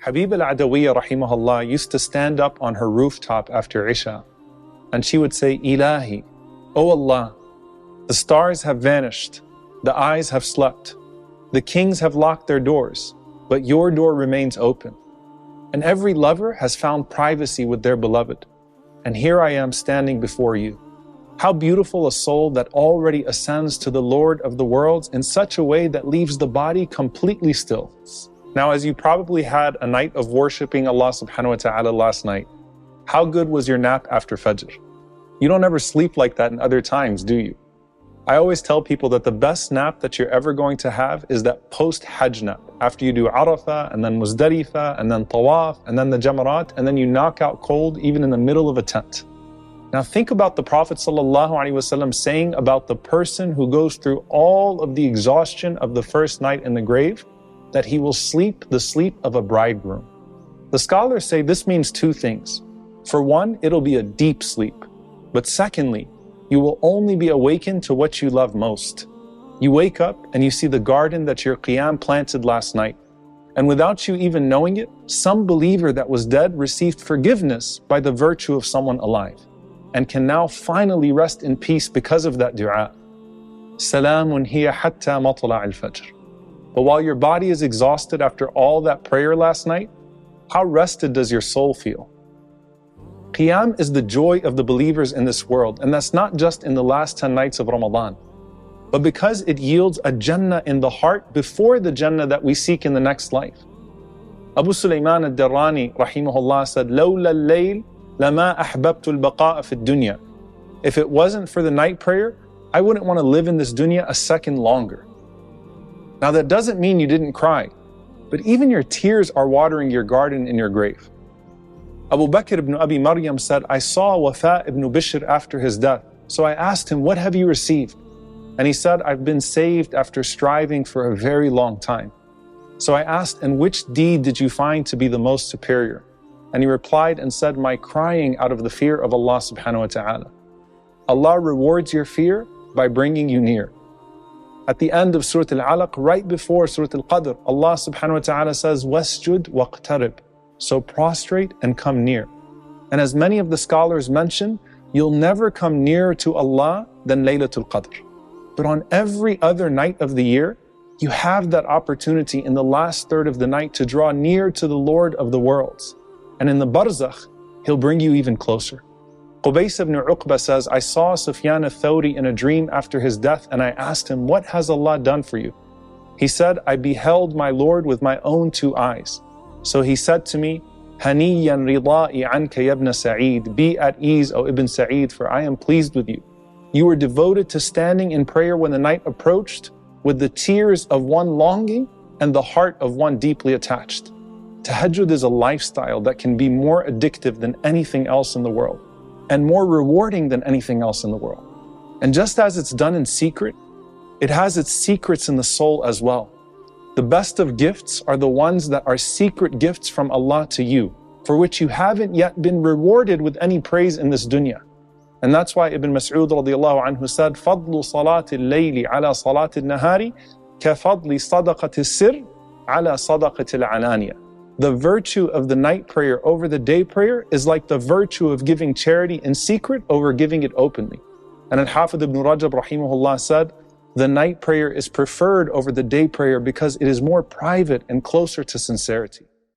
Habib al-Adawiyya rahimahullah used to stand up on her rooftop after Isha, and she would say, Ilahi, O Allah, the stars have vanished, the eyes have slept, the kings have locked their doors, but your door remains open. And every lover has found privacy with their beloved. And here I am standing before you. How beautiful a soul that already ascends to the Lord of the worlds in such a way that leaves the body completely still. Now, as you probably had a night of worshipping Allah subhanahu wa ta'ala last night, how good was your nap after Fajr? You don't ever sleep like that in other times, do you? I always tell people that the best nap that you're ever going to have is that post-Hajj nap. After you do Arafah, and then Muzdalifah, and then Tawaf, and then the Jamarat, and then you knock out cold even in the middle of a tent. Now think about the Prophet ﷺ saying about the person who goes through all of the exhaustion of the first night in the grave, that he will sleep the sleep of a bridegroom. The scholars say this means two things. For one, it'll be a deep sleep. But secondly, you will only be awakened to what you love most. You wake up and you see the garden that your qiyam planted last night. And without you even knowing it, some believer that was dead received forgiveness by the virtue of someone alive, and can now finally rest in peace because of that dua. Salamun hiya hatta matla' al-fajr. But while your body is exhausted after all that prayer last night, how rested does your soul feel? Qiyam is the joy of the believers in this world, and that's not just in the last 10 nights of Ramadan, but because it yields a Jannah in the heart before the Jannah that we seek in the next life. Omar Suleiman al-Darrani rahimahullah said, لَوْلَا اللَّيْلِ لَمَا أَحْبَبْتُ الْبَقَاءَ فِي الدُّنْيَا. If it wasn't for the night prayer, I wouldn't want to live in this dunya a second longer. Now that doesn't mean you didn't cry, but even your tears are watering your garden in your grave. Abu Bakr ibn Abi Maryam said, I saw Wafa ibn Bishr after his death, so I asked him, what have you received? And he said, I've been saved after striving for a very long time. So I asked, and which deed did you find to be the most superior? And he replied and said, my crying out of the fear of Allah subhanahu wa ta'ala. Allah rewards your fear by bringing you near. At the end of Surah Al-Alaq, right before Surah Al-Qadr, Allah subhanahu wa ta'ala says, وَاسْجُدْ وَاقْتَرِبْ. So prostrate and come near. And as many of the scholars mention, you'll never come nearer to Allah than Laylatul Qadr. But on every other night of the year, you have that opportunity in the last third of the night to draw near to the Lord of the worlds. And in the barzakh, He'll bring you even closer. Qubays ibn Uqba says, I saw Sufyan al-Thawri in a dream after his death, and I asked him, what has Allah done for you? He said, I beheld my Lord with my own two eyes. So he said to me, Haniyan rida'i anka ya ibn Sa'id. Be at ease, O Ibn Sa'id, for I am pleased with you. You were devoted to standing in prayer when the night approached, with the tears of one longing and the heart of one deeply attached. Tahajjud is a lifestyle that can be more addictive than anything else in the world, and more rewarding than anything else in the world. And just as it's done in secret, it has its secrets in the soul as well. The best of gifts are the ones that are secret gifts from Allah to you, for which you haven't yet been rewarded with any praise in this dunya. And that's why Ibn Mas'ud radiallahu anhu said, فَضْلُ صَلَاةِ اللَّيْلِ عَلَى صَلَاةِ النَّهَارِ كَفَضْلِ صَدَقَةِ السِّرِّ عَلى صَدَقَةِ الْعَلَانِيَةِ. The virtue of the night prayer over the day prayer is like the virtue of giving charity in secret over giving it openly. And Al-Hafidh ibn Rajab rahimahullah said, the night prayer is preferred over the day prayer because it is more private and closer to sincerity.